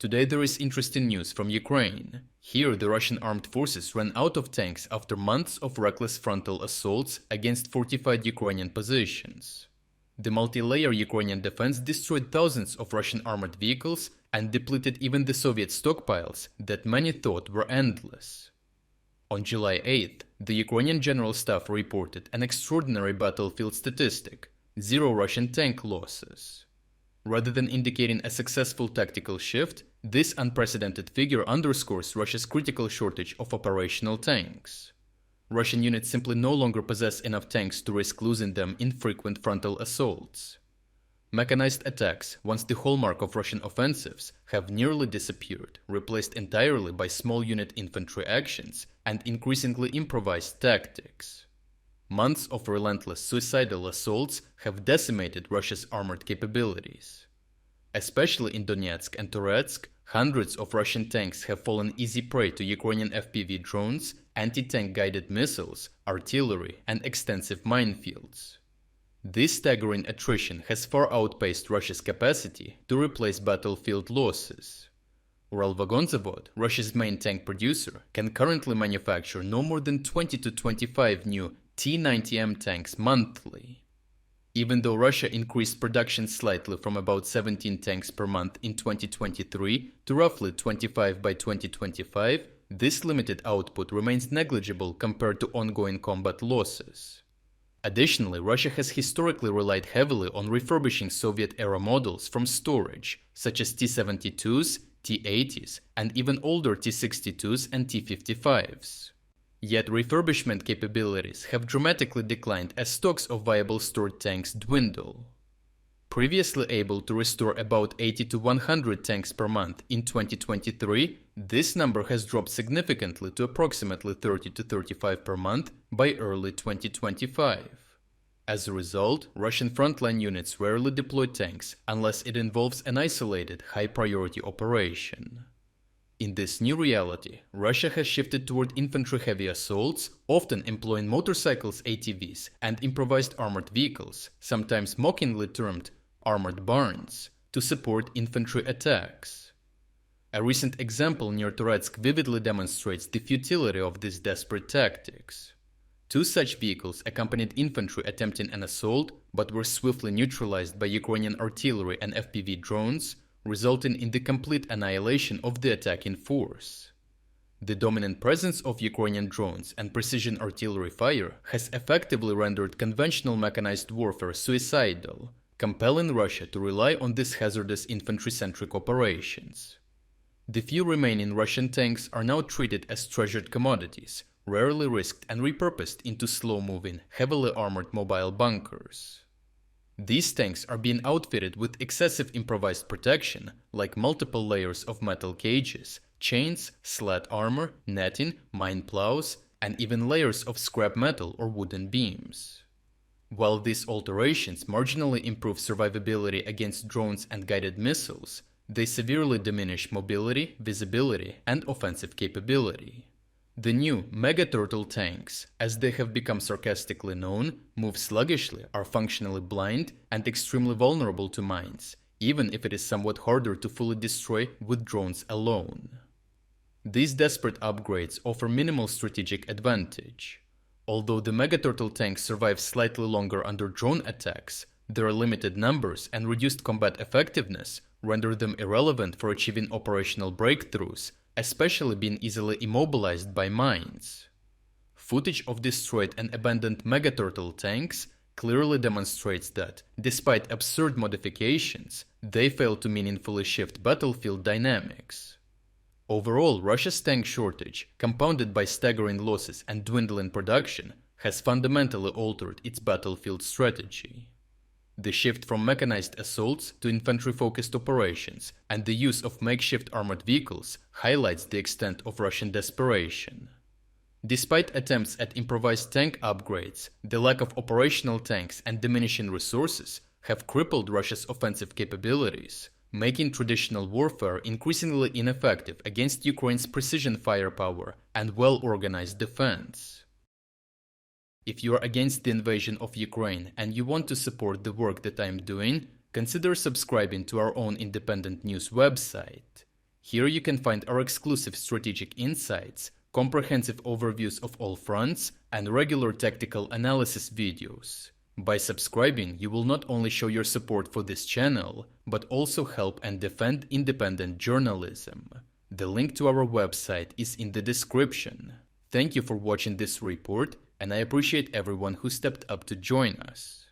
Today there is interesting news from Ukraine. Here the Russian armed forces ran out of tanks after months of reckless frontal assaults against fortified Ukrainian positions. The multi-layer Ukrainian defense destroyed thousands of Russian armored vehicles and depleted even the Soviet stockpiles that many thought were endless. On July 8th, the Ukrainian General Staff reported an extraordinary battlefield statistic: 0 Russian tank losses. Rather than indicating a successful tactical shift, this unprecedented figure underscores Russia's critical shortage of operational tanks. Russian units simply no longer possess enough tanks to risk losing them in frequent frontal assaults. Mechanized attacks, once the hallmark of Russian offensives, have nearly disappeared, replaced entirely by small unit infantry actions and increasingly improvised tactics. Months of relentless suicidal assaults have decimated Russia's armored capabilities. Especially in Donetsk and Toretsk, hundreds of Russian tanks have fallen easy prey to Ukrainian FPV drones, anti-tank guided missiles, artillery, and extensive minefields. This staggering attrition has far outpaced Russia's capacity to replace battlefield losses. Uralvagonzavod, Russia's main tank producer, can currently manufacture no more than 20 to 25 new T-90M tanks monthly. Even though Russia increased production slightly from about 17 tanks per month in 2023 to roughly 25 by 2025, this limited output remains negligible compared to ongoing combat losses. Additionally, Russia has historically relied heavily on refurbishing Soviet-era models from storage, such as T-72s, T-80s, and even older T-62s and T-55s. Yet refurbishment capabilities have dramatically declined as stocks of viable stored tanks dwindle. Previously able to restore about 80 to 100 tanks per month in 2023, this number has dropped significantly to approximately 30 to 35 per month by early 2025. As a result, Russian frontline units rarely deploy tanks unless it involves an isolated, high-priority operation. In this new reality, Russia has shifted toward infantry-heavy assaults, often employing motorcycles, ATVs, and improvised armored vehicles, sometimes mockingly termed armored barns, to support infantry attacks. A recent example near Toretsk vividly demonstrates the futility of these desperate tactics. 2 such vehicles accompanied infantry attempting an assault, but were swiftly neutralized by Ukrainian artillery and FPV drones, resulting in the complete annihilation of the attacking force. The dominant presence of Ukrainian drones and precision artillery fire has effectively rendered conventional mechanized warfare suicidal, compelling Russia to rely on these hazardous infantry-centric operations. The few remaining Russian tanks are now treated as treasured commodities, rarely risked and repurposed into slow-moving, heavily armored mobile bunkers. These tanks are being outfitted with excessive improvised protection, like multiple layers of metal cages, chains, slat armor, netting, mine plows, and even layers of scrap metal or wooden beams. While these alterations marginally improve survivability against drones and guided missiles, they severely diminish mobility, visibility, and offensive capability. The new Mega Turtle tanks, as they have become sarcastically known, move sluggishly, are functionally blind, and extremely vulnerable to mines, even if it is somewhat harder to fully destroy with drones alone. These desperate upgrades offer minimal strategic advantage. Although the Mega Turtle tanks survive slightly longer under drone attacks, their limited numbers and reduced combat effectiveness render them irrelevant for achieving operational breakthroughs, especially being easily immobilized by mines. Footage of destroyed and abandoned Megaturtle tanks clearly demonstrates that, despite absurd modifications, they fail to meaningfully shift battlefield dynamics. Overall, Russia's tank shortage, compounded by staggering losses and dwindling production, has fundamentally altered its battlefield strategy. The shift from mechanized assaults to infantry-focused operations and the use of makeshift armored vehicles highlights the extent of Russian desperation. Despite attempts at improvised tank upgrades, the lack of operational tanks and diminishing resources have crippled Russia's offensive capabilities, making traditional warfare increasingly ineffective against Ukraine's precision firepower and well-organized defense. If you are against the invasion of Ukraine and you want to support the work that I am doing, consider subscribing to our own independent news website. Here you can find our exclusive strategic insights, comprehensive overviews of all fronts, and regular tactical analysis videos. By subscribing, you will not only show your support for this channel, but also help and defend independent journalism. The link to our website is in the description. Thank you for watching this report, and I appreciate everyone who stepped up to join us.